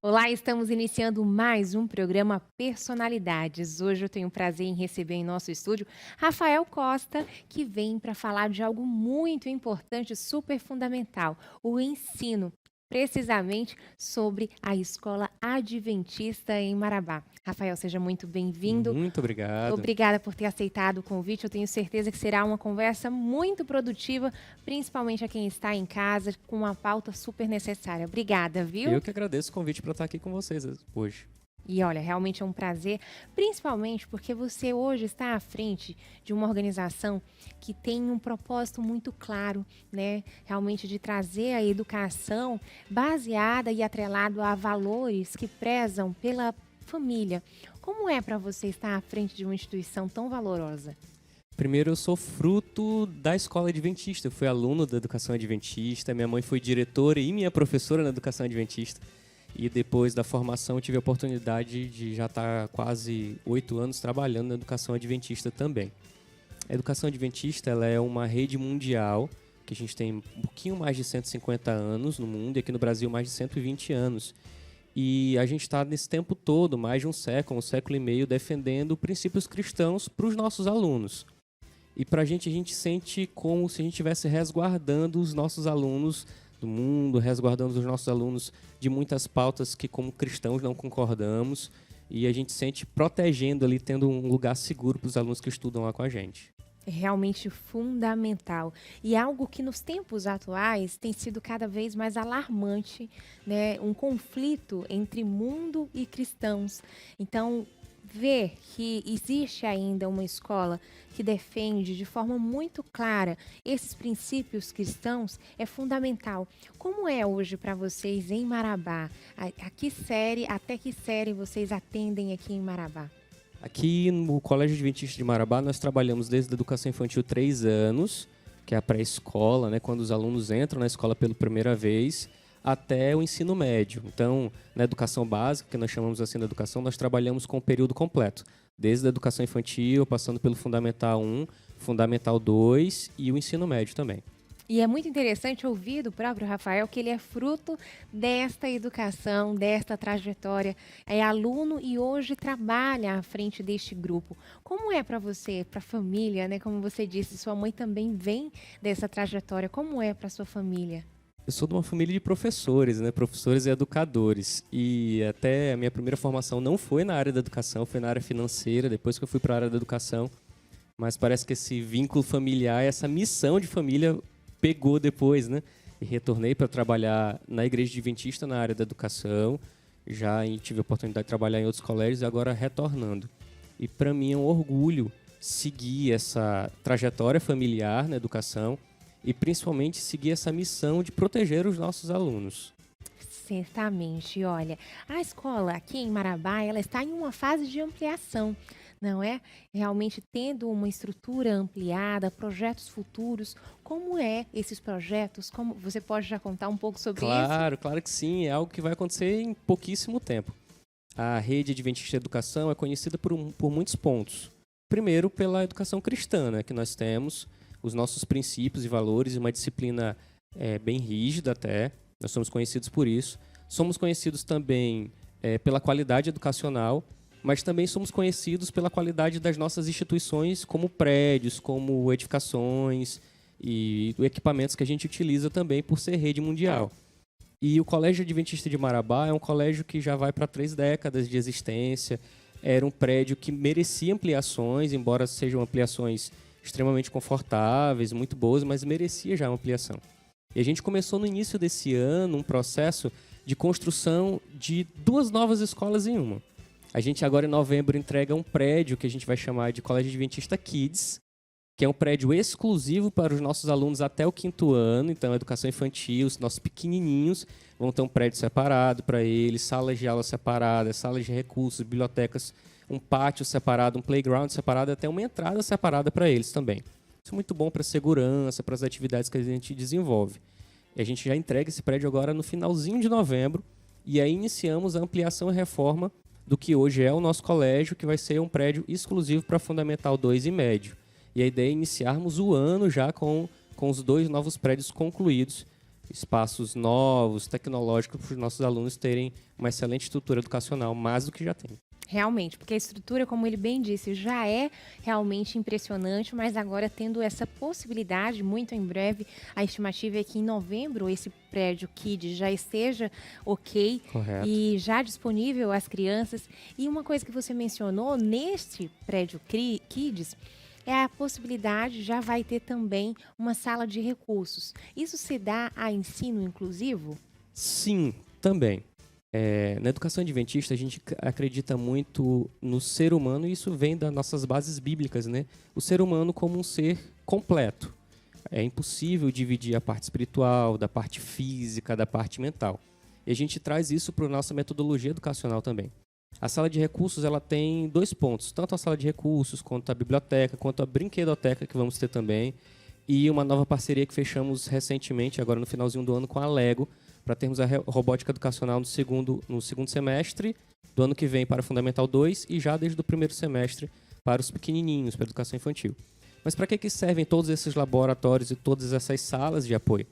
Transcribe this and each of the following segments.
Olá, estamos iniciando mais um programa Personalidades. Hoje eu tenho o prazer em receber em nosso estúdio Rafael Costa, que vem para falar de algo muito importante, super fundamental, o ensino, precisamente sobre a Escola Adventista em Marabá. Rafael, seja muito bem-vindo. Muito obrigado. Obrigada por ter aceitado o convite. Eu tenho certeza que será uma conversa muito produtiva, principalmente a quem está em casa, com uma pauta super necessária. Obrigada, viu? Eu que agradeço o convite para estar aqui com vocês hoje. E olha, realmente é um prazer, principalmente porque você hoje está à frente de uma organização que tem um propósito muito claro, né? Realmente de trazer a educação baseada e atrelado a valores que prezam pela família. Como é para você estar à frente de uma instituição tão valorosa? Primeiro, eu sou fruto da escola adventista. Eu fui aluno da educação adventista. Minha mãe foi diretora e minha professora na educação adventista. E depois da formação, eu tive a oportunidade de já estar quase 8 anos trabalhando na educação adventista também. A educação adventista ela é uma rede mundial, que a gente tem um pouquinho mais de 150 anos no mundo, e aqui no Brasil mais de 120 anos. E a gente está nesse tempo todo, mais de um século e meio, defendendo princípios cristãos para os nossos alunos. E para a gente sente como se a gente estivesse resguardando os nossos alunos do mundo, resguardando os nossos alunos de muitas pautas que, como cristãos, não concordamos. E a gente sente protegendo ali, tendo um lugar seguro para os alunos que estudam lá com a gente. É realmente fundamental. E algo que nos tempos atuais tem sido cada vez mais alarmante, né? Um conflito entre mundo e cristãos. Então, ver que existe ainda uma escola que defende de forma muito clara esses princípios cristãos é fundamental. Como é hoje para vocês em Marabá? Até que série vocês atendem aqui em Marabá? Aqui no Colégio Adventista de Marabá, nós trabalhamos desde a educação infantil 3 anos, que é a pré-escola, né, quando os alunos entram na escola pela primeira vez, até o ensino médio. Então, na educação básica, que nós chamamos assim de educação, nós trabalhamos com o período completo, desde a educação infantil, passando pelo Fundamental 1, Fundamental 2 e o ensino médio também. E é muito interessante ouvir do próprio Rafael que ele é fruto desta educação, desta trajetória. É aluno e hoje trabalha à frente deste grupo. Como é para você, para a família, né? Como você disse, sua mãe também vem dessa trajetória. Como é para sua família? Eu sou de uma família de professores, né? Professores e educadores. E até a minha primeira formação não foi na área da educação, foi na área financeira, depois que eu fui para a área da educação. Mas parece que esse vínculo familiar, essa missão de família pegou depois, né? E retornei para trabalhar na Igreja Adventista na área da educação. Já tive a oportunidade de trabalhar em outros colégios e agora retornando. E para mim é um orgulho seguir essa trajetória familiar na educação e principalmente seguir essa missão de proteger os nossos alunos. Certamente, olha, a escola aqui em Marabá, ela está em uma fase de ampliação, não é? Realmente tendo uma estrutura ampliada, projetos futuros. Como é esses projetos? Como você pode já contar um pouco sobre isso? Claro que sim, é algo que vai acontecer em pouquíssimo tempo. A rede Adventista de Educação é conhecida por muitos pontos. Primeiro, pela educação cristã, né, que nós temos, os nossos princípios e valores, uma disciplina bem rígida até, nós somos conhecidos por isso. Somos conhecidos também pela qualidade educacional, mas também somos conhecidos pela qualidade das nossas instituições, como prédios, como edificações e equipamentos que a gente utiliza também por ser rede mundial. E o Colégio Adventista de Marabá é um colégio que já vai para 3 décadas de existência. Era um prédio que merecia ampliações, embora sejam ampliações extremamente confortáveis, muito boas, mas merecia já uma ampliação. E a gente começou no início desse ano um processo de construção de 2 novas escolas em uma. A gente agora em novembro entrega um prédio que a gente vai chamar de Colégio Adventista Kids, que é um prédio exclusivo para os nossos alunos até o 5º ano, então a educação infantil, os nossos pequenininhos vão ter um prédio separado para eles, salas de aula separadas, salas de recursos, bibliotecas, um pátio separado, um playground separado, até uma entrada separada para eles também. Isso é muito bom para a segurança, para as atividades que a gente desenvolve. E a gente já entrega esse prédio agora no finalzinho de novembro e aí iniciamos a ampliação e reforma do que hoje é o nosso colégio, que vai ser um prédio exclusivo para Fundamental 2 e médio. E a ideia é iniciarmos o ano já com os 2 novos prédios concluídos, espaços novos, tecnológicos, para os nossos alunos terem uma excelente estrutura educacional, mais do que já tem. Realmente, porque a estrutura, como ele bem disse, já é realmente impressionante, mas agora tendo essa possibilidade, muito em breve, a estimativa é que em novembro esse prédio Kids já esteja ok Correto. e já disponível às crianças. E uma coisa que você mencionou, neste prédio Kids, é a possibilidade, já vai ter também uma sala de recursos. Isso se dá a ensino inclusivo? Sim, também. Na educação adventista, a gente acredita muito no ser humano, e isso vem das nossas bases bíblicas, né? O ser humano como um ser completo. É impossível dividir a parte espiritual, da parte física, da parte mental. E a gente traz isso para a nossa metodologia educacional também. A sala de recursos, ela tem 2 pontos, tanto a sala de recursos, quanto a biblioteca, quanto a brinquedoteca, que vamos ter também, e uma nova parceria que fechamos recentemente, agora no finalzinho do ano, com a Lego, para termos a robótica educacional no segundo semestre do ano que vem para o Fundamental 2 e já desde o primeiro semestre para os pequenininhos, para a educação infantil. Mas para que servem todos esses laboratórios e todas essas salas de apoio?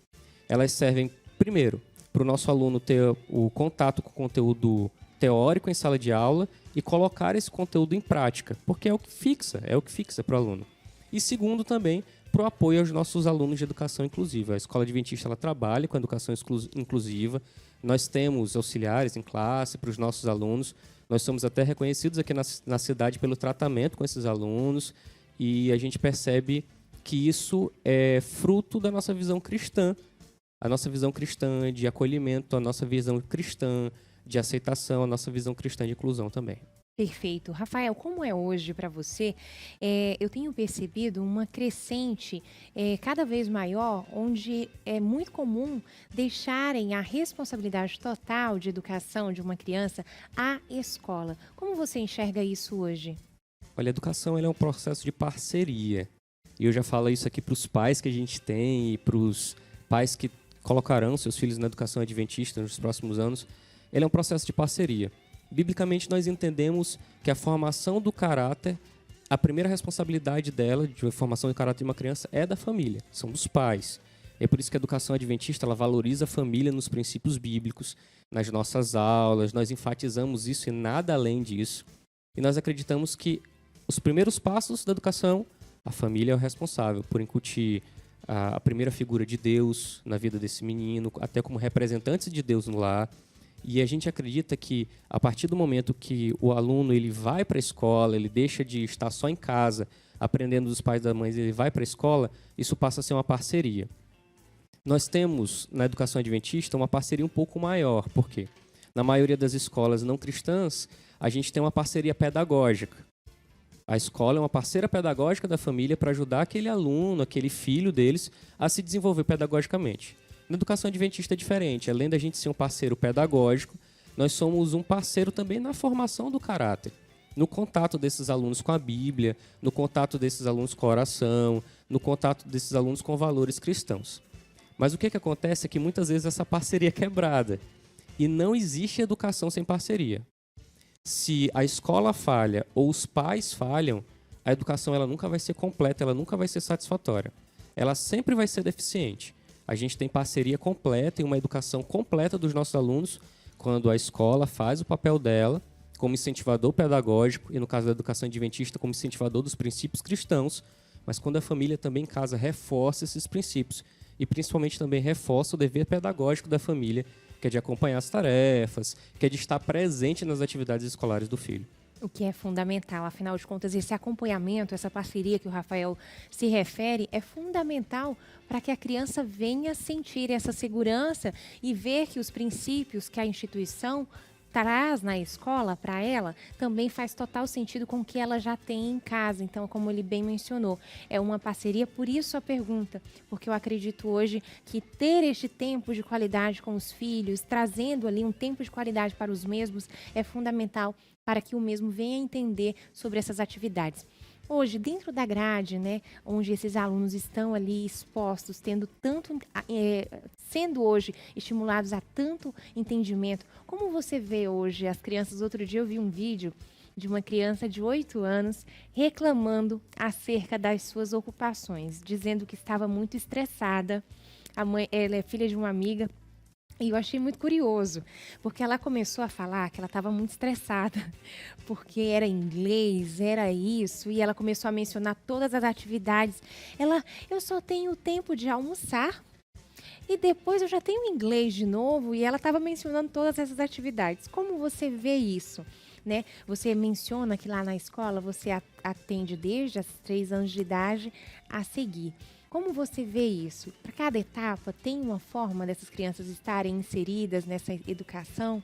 Elas servem, primeiro, para o nosso aluno ter o contato com o conteúdo teórico em sala de aula e colocar esse conteúdo em prática, porque é o que fixa para o aluno. E segundo, também, para o apoio aos nossos alunos de educação inclusiva. A Escola Adventista ela trabalha com a educação inclusiva. Nós temos auxiliares em classe para os nossos alunos. Nós somos até reconhecidos aqui na cidade pelo tratamento com esses alunos. E a gente percebe que isso é fruto da nossa visão cristã. A nossa visão cristã de acolhimento, a nossa visão cristã de aceitação, a nossa visão cristã de inclusão também. Perfeito. Rafael, como é hoje para você? Eu tenho percebido uma crescente cada vez maior, onde é muito comum deixarem a responsabilidade total de educação de uma criança à escola. Como você enxerga isso hoje? Olha, a educação ela é um processo de parceria. E eu já falo isso aqui para os pais que a gente tem e para os pais que colocarão seus filhos na educação adventista nos próximos anos. Ele é um processo de parceria. Biblicamente, nós entendemos que a formação do caráter, a primeira responsabilidade dela, de formação do caráter de uma criança, é da família, são dos pais. É por isso que a educação adventista ela valoriza a família nos princípios bíblicos, nas nossas aulas, nós enfatizamos isso e nada além disso. E nós acreditamos que os primeiros passos da educação, a família é o responsável por incutir a primeira figura de Deus na vida desse menino, até como representantes de Deus no lar. E a gente acredita que, a partir do momento que o aluno ele vai para a escola, ele deixa de estar só em casa, aprendendo dos pais e das mães, ele vai para a escola, isso passa a ser uma parceria. Nós temos, na educação adventista, uma parceria um pouco maior. Por quê? Na maioria das escolas não cristãs, a gente tem uma parceria pedagógica. A escola é uma parceira pedagógica da família para ajudar aquele aluno, aquele filho deles, a se desenvolver pedagogicamente. Na educação adventista é diferente. Além da gente ser um parceiro pedagógico, nós somos um parceiro também na formação do caráter. No contato desses alunos com a Bíblia, no contato desses alunos com a oração, no contato desses alunos com valores cristãos. Mas o que acontece é que muitas vezes essa parceria é quebrada. E não existe educação sem parceria. Se a escola falha ou os pais falham, a educação ela nunca vai ser completa, ela nunca vai ser satisfatória. Ela sempre vai ser deficiente. A gente tem parceria completa e uma educação completa dos nossos alunos quando a escola faz o papel dela como incentivador pedagógico e, no caso da educação adventista, como incentivador dos princípios cristãos, mas quando a família também em casa reforça esses princípios e principalmente também reforça o dever pedagógico da família, que é de acompanhar as tarefas, que é de estar presente nas atividades escolares do filho. O que é fundamental, afinal de contas, esse acompanhamento, essa parceria que o Rafael se refere, é fundamental para que a criança venha sentir essa segurança e ver que os princípios que a instituição traz na escola para ela também faz total sentido com o que ela já tem em casa. Então, como ele bem mencionou, é uma parceria, por isso a pergunta, porque eu acredito hoje que ter este tempo de qualidade com os filhos, trazendo ali um tempo de qualidade para os mesmos, é fundamental para que o mesmo venha entender sobre essas atividades. Hoje, dentro da grade, né, onde esses alunos estão ali expostos, tendo tanto, sendo hoje estimulados a tanto entendimento, como você vê hoje as crianças? Outro dia eu vi um vídeo de uma criança de 8 anos reclamando acerca das suas ocupações, dizendo que estava muito estressada Ela é filha de uma amiga. E eu achei muito curioso, porque ela começou a falar que ela estava muito estressada, porque era inglês, era isso, e ela começou a mencionar todas as atividades. Eu só tenho tempo de almoçar e depois eu já tenho inglês de novo, e ela estava mencionando todas essas atividades. Como você vê isso? Né? Você menciona que lá na escola você atende desde os 3 anos de idade a seguir. Como você vê isso? Para cada etapa, tem uma forma dessas crianças estarem inseridas nessa educação?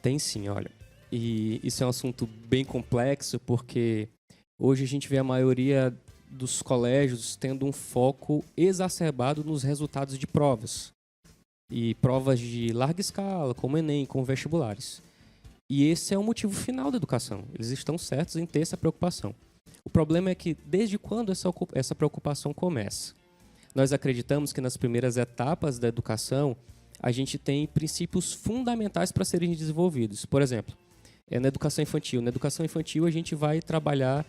Tem sim, olha. E isso é um assunto bem complexo, porque hoje a gente vê a maioria dos colégios tendo um foco exacerbado nos resultados de provas. E provas de larga escala, como Enem, como vestibulares. E esse é o motivo final da educação. Eles estão certos em ter essa preocupação. O problema é que desde quando essa preocupação começa? Nós acreditamos que nas primeiras etapas da educação a gente tem princípios fundamentais para serem desenvolvidos. Por exemplo, na educação infantil. Na educação infantil a gente vai trabalhar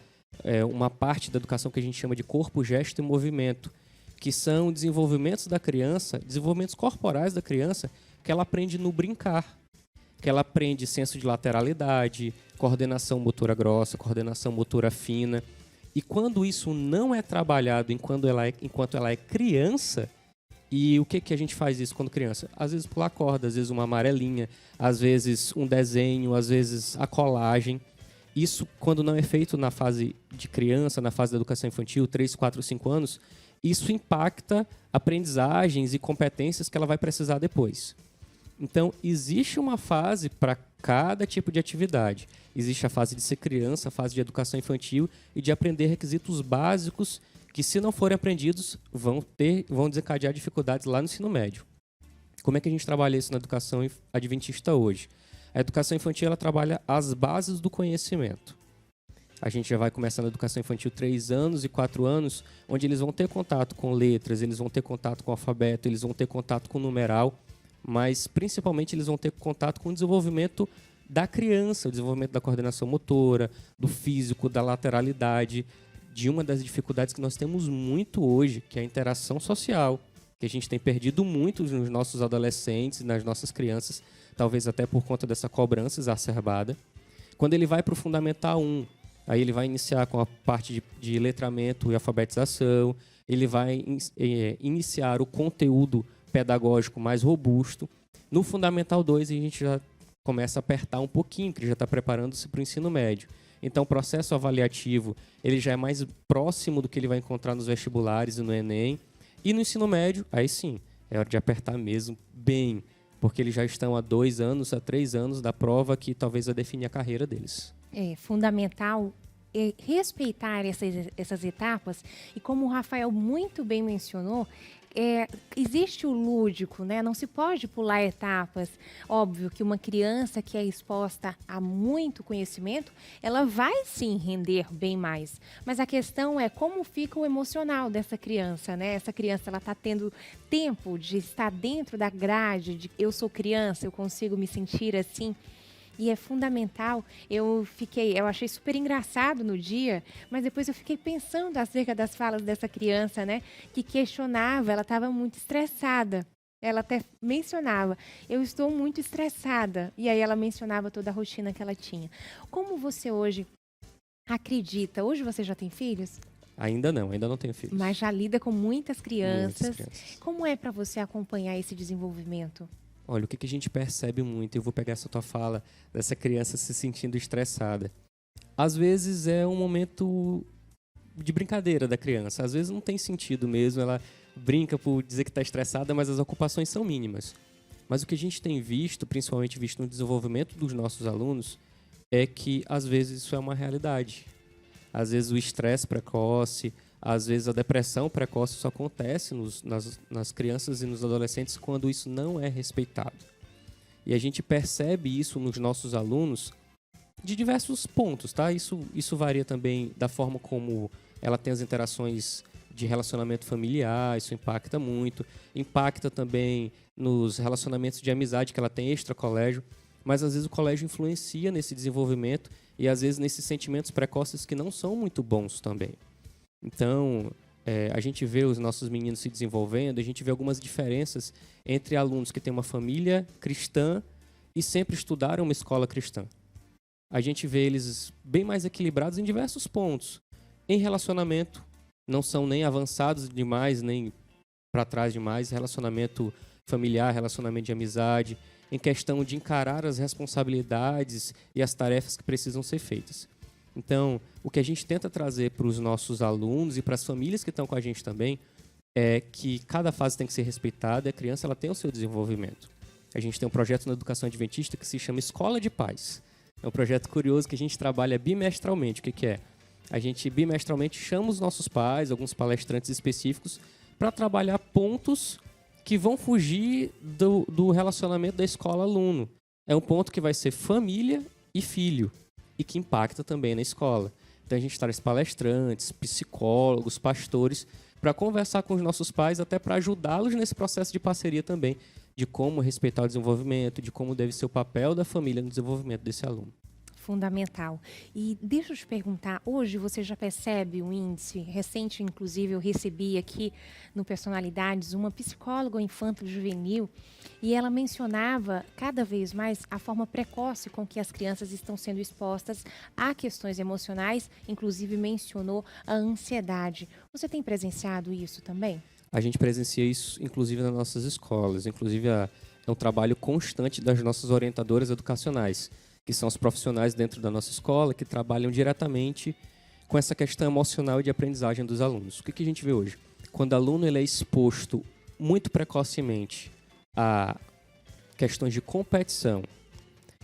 uma parte da educação que a gente chama de corpo, gesto e movimento, que são desenvolvimentos da criança, desenvolvimentos corporais da criança, que ela aprende no brincar, que ela aprende senso de lateralidade, coordenação motora grossa, coordenação motora fina. E quando isso não é trabalhado enquanto ela é criança, e o que a gente faz isso quando criança? Às vezes pular corda, às vezes uma amarelinha, às vezes um desenho, às vezes a colagem. Isso, quando não é feito na fase de criança, na fase da educação infantil, 3, 4, 5 anos, isso impacta aprendizagens e competências que ela vai precisar depois. Então, existe uma fase para cada tipo de atividade. Existe a fase de ser criança, a fase de educação infantil e de aprender requisitos básicos que, se não forem aprendidos, vão desencadear dificuldades lá no ensino médio. Como é que a gente trabalha isso na educação adventista hoje? A educação infantil ela trabalha as bases do conhecimento. A gente já vai começar na educação infantil 3 anos e 4 anos, onde eles vão ter contato com letras, eles vão ter contato com o alfabeto, eles vão ter contato com o numeral, mas principalmente eles vão ter contato com o desenvolvimento da criança, o desenvolvimento da coordenação motora, do físico, da lateralidade, de uma das dificuldades que nós temos muito hoje, que é a interação social, que a gente tem perdido muito nos nossos adolescentes, nas nossas crianças, talvez até por conta dessa cobrança exacerbada. Quando ele vai para o Fundamental 1, aí ele vai iniciar com a parte de letramento e alfabetização, ele vai iniciar o conteúdo pedagógico mais robusto. No Fundamental 2, a gente já começa a apertar um pouquinho, que ele já está preparando-se para o ensino médio. Então, o processo avaliativo ele já é mais próximo do que ele vai encontrar nos vestibulares e no Enem. E no ensino médio, aí sim, é hora de apertar mesmo bem, porque eles já estão há 2 anos, há 3 anos da prova que talvez vai definir a carreira deles. É fundamental respeitar essas etapas e, como o Rafael muito bem mencionou, existe o lúdico, né? Não se pode pular etapas. Óbvio que uma criança que é exposta a muito conhecimento, ela vai sim render bem mais. Mas a questão é como fica o emocional dessa criança, né? Essa criança ela está tendo tempo de estar dentro da grade, de eu sou criança, eu consigo me sentir assim. E é fundamental. Eu achei super engraçado no dia, mas depois eu fiquei pensando acerca das falas dessa criança, né? Que questionava, ela estava muito estressada. Ela até mencionava, eu estou muito estressada. E aí ela mencionava toda a rotina que ela tinha. Como você hoje acredita? Hoje você já tem filhos? Ainda não tenho filhos. Mas já lida com muitas crianças. Muitas crianças. Como é para você acompanhar esse desenvolvimento? Olha, o que a gente percebe muito, eu vou pegar essa tua fala, dessa criança se sentindo estressada. Às vezes é um momento de brincadeira da criança, às vezes não tem sentido mesmo, ela brinca por dizer que está estressada, mas as ocupações são mínimas. Mas o que a gente tem visto, principalmente visto no desenvolvimento dos nossos alunos, é que às vezes isso é uma realidade. Às vezes o estresse precoce, às vezes a depressão precoce só acontece nas crianças e nos adolescentes quando isso não é respeitado. E a gente percebe isso nos nossos alunos de diversos pontos, tá? Isso varia também da forma como ela tem as interações de relacionamento familiar, isso impacta muito. Impacta também nos relacionamentos de amizade que ela tem extra-colégio, mas às vezes o colégio influencia nesse desenvolvimento e às vezes nesses sentimentos precoces que não são muito bons também. Então, a gente vê os nossos meninos se desenvolvendo, a gente vê algumas diferenças entre alunos que têm uma família cristã e sempre estudaram uma escola cristã. A gente vê eles bem mais equilibrados em diversos pontos. Em relacionamento, não são nem avançados demais, nem para trás demais. Relacionamento familiar, relacionamento de amizade, em questão de encarar as responsabilidades e as tarefas que precisam ser feitas. Então, o que a gente tenta trazer para os nossos alunos e para as famílias que estão com a gente também é que cada fase tem que ser respeitada e a criança ela tem o seu desenvolvimento. A gente tem um projeto na educação adventista que se chama Escola de Paz. É um projeto curioso que a gente trabalha bimestralmente. O que é? A gente bimestralmente chama os nossos pais, alguns palestrantes específicos, para trabalhar pontos que vão fugir do relacionamento da escola-aluno. É um ponto que vai ser família e filho, e que impacta também na escola. Então a gente traz palestrantes, psicólogos, pastores, para conversar com os nossos pais, até para ajudá-los nesse processo de parceria também, de como respeitar o desenvolvimento, de como deve ser o papel da família no desenvolvimento desse aluno. Fundamental. E deixa eu te perguntar, hoje você já percebe um índice? Recente, inclusive, eu recebi aqui no Personalidades uma psicóloga infanto-juvenil e ela mencionava cada vez mais a forma precoce com que as crianças estão sendo expostas a questões emocionais, inclusive mencionou a ansiedade. Você tem presenciado isso também? A gente presencia isso, inclusive, nas nossas escolas. Inclusive, é um trabalho constante das nossas orientadoras educacionais, que são os profissionais dentro da nossa escola que trabalham diretamente com essa questão emocional e de aprendizagem dos alunos. O que a gente vê hoje? Quando o aluno ele é exposto muito precocemente a questões de competição,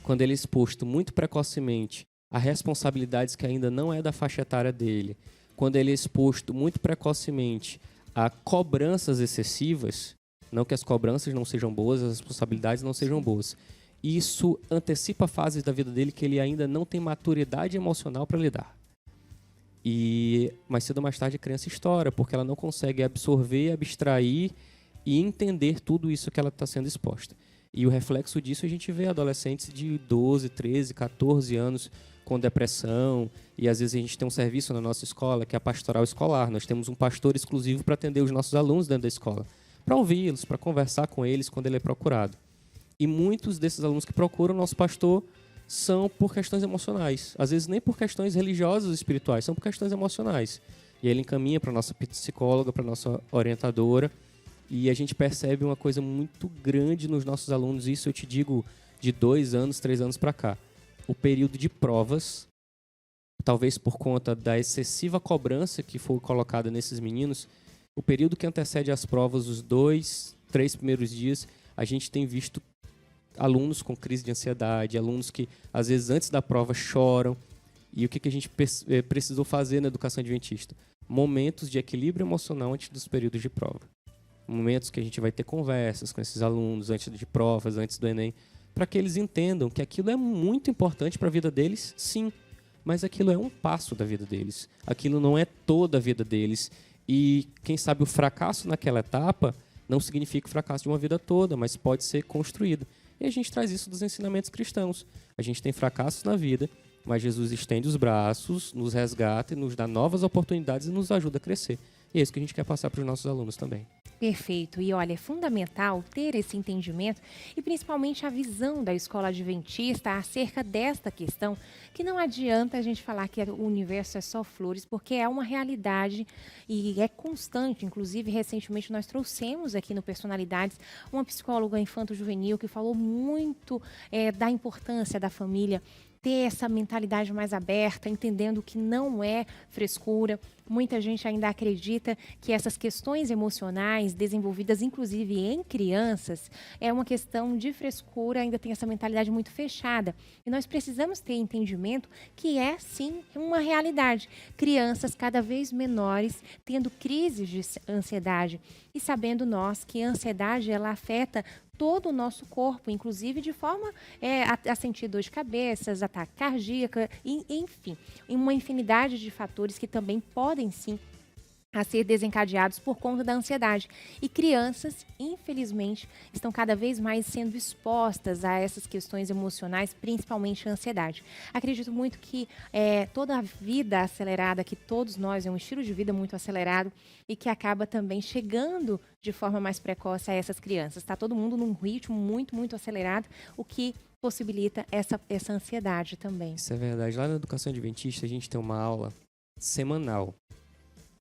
quando ele é exposto muito precocemente a responsabilidades que ainda não é da faixa etária dele, quando ele é exposto muito precocemente a cobranças excessivas, não que as cobranças não sejam boas, as responsabilidades não sejam boas, isso antecipa fases da vida dele que ele ainda não tem maturidade emocional para lidar. E mais cedo ou mais tarde a criança estoura, porque ela não consegue absorver, abstrair e entender tudo isso que ela está sendo exposta. E o reflexo disso a gente vê adolescentes de 12, 13, 14 anos com depressão, e às vezes a gente tem um serviço na nossa escola que é a pastoral escolar. Nós temos um pastor exclusivo para atender os nossos alunos dentro da escola, para ouvi-los, para conversar com eles quando ele é procurado. E muitos desses alunos que procuram o nosso pastor são por questões emocionais. Às vezes nem por questões religiosas ou espirituais, são por questões emocionais. E ele encaminha para a nossa psicóloga, para a nossa orientadora. E a gente percebe uma coisa muito grande nos nossos alunos. Isso eu te digo de 2 anos, 3 anos para cá. O período de provas, talvez por conta da excessiva cobrança que foi colocada nesses meninos, o período que antecede as provas, os 2, 3 primeiros dias, a gente tem visto alunos com crise de ansiedade, alunos que, às vezes, antes da prova choram. E o que a gente precisou fazer na educação adventista? Momentos de equilíbrio emocional antes dos períodos de prova. Momentos que a gente vai ter conversas com esses alunos antes de provas, antes do Enem, para que eles entendam que aquilo é muito importante para a vida deles, sim, mas aquilo é um passo da vida deles. Aquilo não é toda a vida deles. E, quem sabe, o fracasso naquela etapa não significa o fracasso de uma vida toda, mas pode ser construído. E a gente traz isso dos ensinamentos cristãos. A gente tem fracassos na vida, mas Jesus estende os braços, nos resgata e nos dá novas oportunidades e nos ajuda a crescer. E é isso que a gente quer passar para os nossos alunos também. Perfeito. E olha, é fundamental ter esse entendimento e principalmente a visão da escola adventista acerca desta questão, que não adianta a gente falar que o universo é só flores, porque é uma realidade e é constante. Inclusive, recentemente nós trouxemos aqui no Personalidades uma psicóloga infanto-juvenil que falou muito da importância da família ter essa mentalidade mais aberta, entendendo que não é frescura. Muita gente ainda acredita que essas questões emocionais desenvolvidas, inclusive em crianças, é uma questão de frescura, ainda tem essa mentalidade muito fechada. E nós precisamos ter entendimento que é, sim, uma realidade. Crianças cada vez menores tendo crises de ansiedade. E sabendo nós que a ansiedade, ela afeta todo o nosso corpo, inclusive de forma a sentir dor de cabeça, ataque cardíaco, enfim, uma infinidade de fatores que também podem sim a ser desencadeados por conta da ansiedade. E crianças, infelizmente, estão cada vez mais sendo expostas a essas questões emocionais, principalmente a ansiedade. Acredito muito que toda a vida acelerada, que todos nós, é um estilo de vida muito acelerado e que acaba também chegando de forma mais precoce a essas crianças. Está todo mundo num ritmo muito, muito acelerado, o que possibilita essa ansiedade também. Isso é verdade. Lá na Educação Adventista, a gente tem uma aula semanal,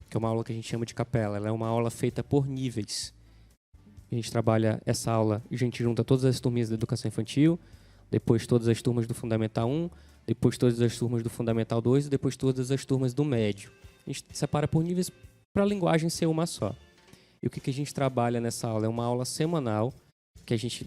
que é uma aula que a gente chama de capela. Ela é uma aula feita por níveis. A gente trabalha essa aula, a gente junta todas as turminhas da educação infantil, depois todas as turmas do Fundamental 1, depois todas as turmas do Fundamental 2 e depois todas as turmas do médio. A gente separa por níveis para a linguagem ser uma só. E o que a gente trabalha nessa aula? É uma aula semanal, que a gente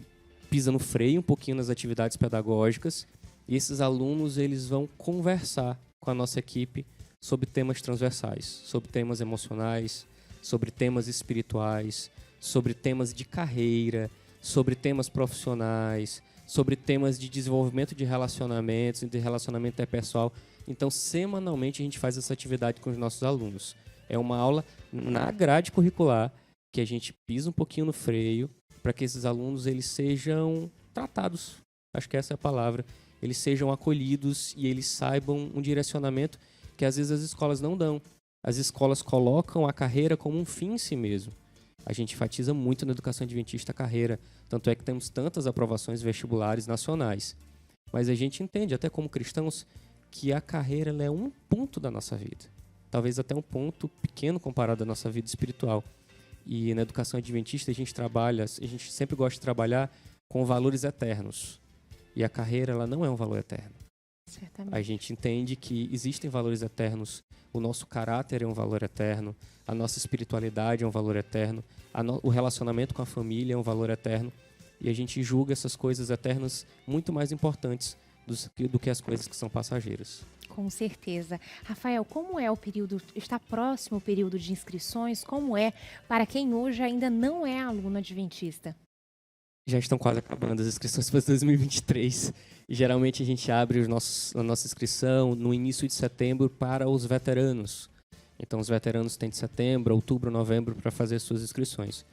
pisa no freio um pouquinho nas atividades pedagógicas, e esses alunos eles vão conversar com a nossa equipe sobre temas transversais, sobre temas emocionais, sobre temas espirituais, sobre temas de carreira, sobre temas profissionais, sobre temas de desenvolvimento de relacionamentos, de relacionamento interpessoal. Então, semanalmente, a gente faz essa atividade com os nossos alunos. É uma aula na grade curricular que a gente pisa um pouquinho no freio para que esses alunos eles sejam tratados, acho que essa é a palavra, eles sejam acolhidos e eles saibam um direcionamento que às vezes as escolas não dão. As escolas colocam a carreira como um fim em si mesmo. A gente enfatiza muito na educação adventista a carreira, tanto é que temos tantas aprovações vestibulares nacionais. Mas a gente entende, até como cristãos, que a carreira ela é um ponto da nossa vida. Talvez até um ponto pequeno comparado à nossa vida espiritual. E na educação adventista a gente sempre gosta de trabalhar com valores eternos. E a carreira ela não é um valor eterno. Certamente. A gente entende que existem valores eternos, o nosso caráter é um valor eterno, a nossa espiritualidade é um valor eterno, o relacionamento com a família é um valor eterno, e a gente julga essas coisas eternas muito mais importantes do que as coisas que são passageiras. Com certeza. Rafael, como é o período, está próximo o período de inscrições, como é para quem hoje ainda não é aluno adventista? Já estão quase acabando as inscrições para 2023. E geralmente a gente abre a nossa inscrição no início de setembro para os veteranos. Então os veteranos têm de setembro, outubro, novembro para fazer suas inscrições.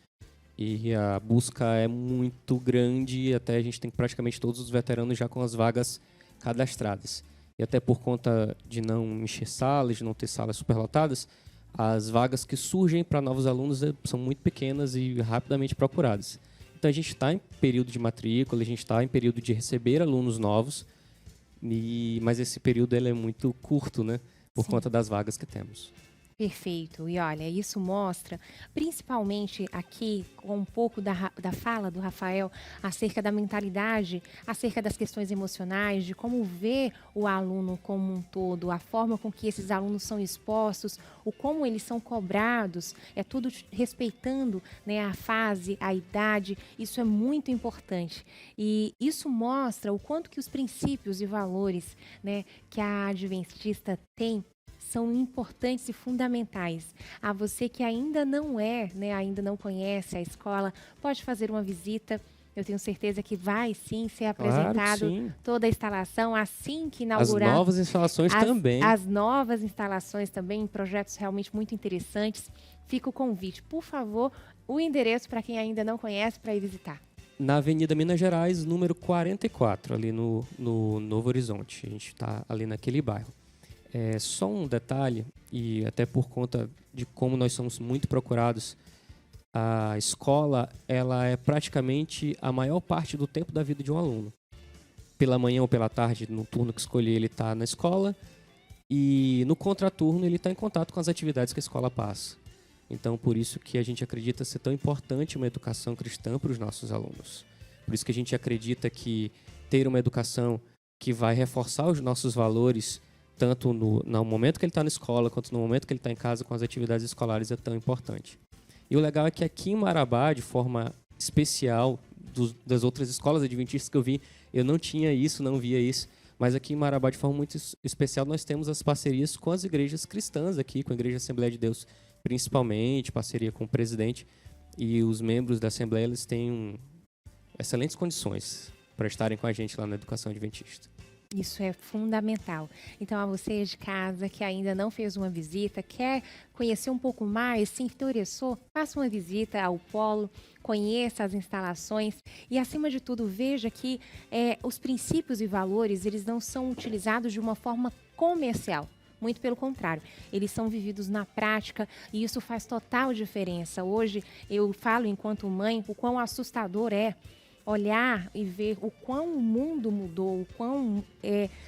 E a busca é muito grande e até a gente tem praticamente todos os veteranos já com as vagas cadastradas. E até por conta de não encher salas, de não ter salas superlotadas, as vagas que surgem para novos alunos são muito pequenas e rapidamente procuradas. Então a gente está em período de matrícula, a gente está em período de receber alunos novos, mas esse período ele é muito curto, né? Por Sim. conta das vagas que temos. Perfeito. E olha, isso mostra, principalmente aqui, com um pouco da fala do Rafael, acerca da mentalidade, acerca das questões emocionais, de como ver o aluno como um todo, a forma com que esses alunos são expostos, o como eles são cobrados, é tudo respeitando, né, a fase, a idade, isso é muito importante. E isso mostra o quanto que os princípios e valores, né, que a Adventista tem, são importantes e fundamentais. A você que ainda não é, né, ainda não conhece a escola, pode fazer uma visita. Eu tenho certeza que vai sim ser apresentado Claro, toda a instalação assim que inaugurar. as novas instalações também. As novas instalações também, projetos realmente muito interessantes. Fica o convite. Por favor, o endereço para quem ainda não conhece para ir visitar. Na Avenida Minas Gerais, número 44, ali no Novo Horizonte. A gente está ali naquele bairro. Só um detalhe, e até por conta de como nós somos muito procurados, a escola ela é praticamente a maior parte do tempo da vida de um aluno. Pela manhã ou pela tarde, no turno que escolher, ele está na escola, e no contraturno ele está em contato com as atividades que a escola passa. Então, por isso que a gente acredita ser tão importante uma educação cristã para os nossos alunos. Por isso que a gente acredita que ter uma educação que vai reforçar os nossos valores, tanto no momento que ele está na escola, quanto no momento que ele está em casa com as atividades escolares, é tão importante. E o legal é que aqui em Marabá, de forma especial, das outras escolas adventistas que eu vi, eu não tinha isso, não via isso, mas aqui em Marabá, de forma muito especial, nós temos as parcerias com as igrejas cristãs aqui, com a Igreja Assembleia de Deus, principalmente, parceria com o presidente, e os membros da Assembleia, eles têm excelentes condições para estarem com a gente lá na Educação Adventista. Isso é fundamental. Então, a você de casa que ainda não fez uma visita, quer conhecer um pouco mais, se interessou, faça uma visita ao Polo, conheça as instalações e, acima de tudo, veja que os princípios e valores, eles não são utilizados de uma forma comercial. Muito pelo contrário, eles são vividos na prática e isso faz total diferença. Hoje, eu falo enquanto mãe o quão assustador é olhar e ver o quão o mundo mudou, o quão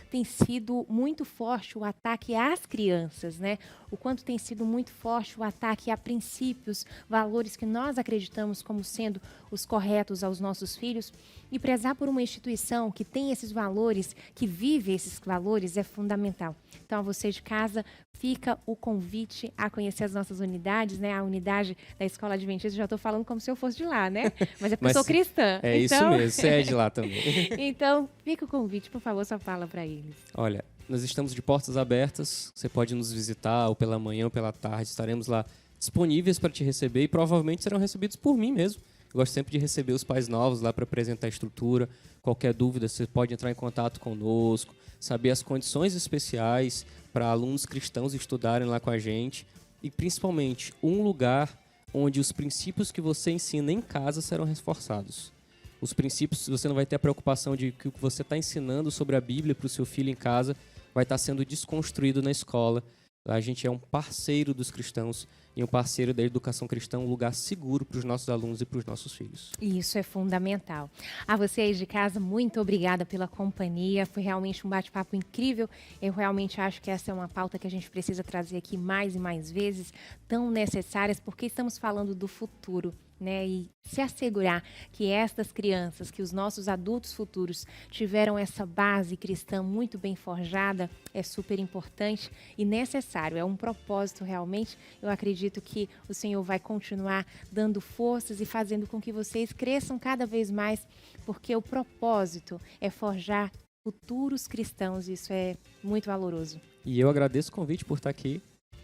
tem sido muito forte o ataque às crianças, né? O quanto tem sido muito forte o ataque a princípios, valores que nós acreditamos como sendo os corretos aos nossos filhos. E prezar por uma instituição que tem esses valores, que vive esses valores, é fundamental. Então, a você de casa, fica o convite a conhecer as nossas unidades, né? A unidade da Escola Adventista, já estou falando como se eu fosse de lá, né? Mas é porque eu sou cristã. É então... isso mesmo, você é de lá também. Então, fica o convite, por favor, só fala para eles. Olha, nós estamos de portas abertas, você pode nos visitar ou pela manhã ou pela tarde, estaremos lá disponíveis para te receber e provavelmente serão recebidos por mim mesmo. Eu gosto sempre de receber os pais novos lá para apresentar a estrutura. Qualquer dúvida, você pode entrar em contato conosco, saber as condições especiais para alunos cristãos estudarem lá com a gente e, principalmente, um lugar onde os princípios que você ensina em casa serão reforçados. Os princípios, você não vai ter a preocupação de que o que você está ensinando sobre a Bíblia para o seu filho em casa vai estar sendo desconstruído na escola. A gente é um parceiro dos cristãos e um parceiro da educação cristã, um lugar seguro para os nossos alunos e para os nossos filhos. Isso é fundamental. A vocês de casa, muito obrigada pela companhia. Foi realmente um bate-papo incrível. Eu realmente acho que essa é uma pauta que a gente precisa trazer aqui mais e mais vezes, tão necessárias, porque estamos falando do futuro, né? E se assegurar que estas crianças, que os nossos adultos futuros tiveram essa base cristã muito bem forjada, é super importante e necessário. É um propósito realmente. Eu acredito que o Senhor vai continuar dando forças e fazendo com que vocês cresçam cada vez mais, porque o propósito é forjar futuros cristãos. Isso é muito valoroso. E eu agradeço o convite por estar aqui.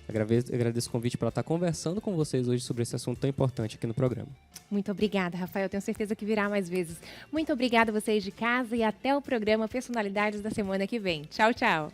Agradeço o convite para estar conversando com vocês hoje sobre esse assunto tão importante aqui no programa. Muito obrigada, Rafael. Tenho certeza que virá mais vezes. Muito obrigada a vocês de casa e até o programa Personalidades da semana que vem. Tchau, tchau.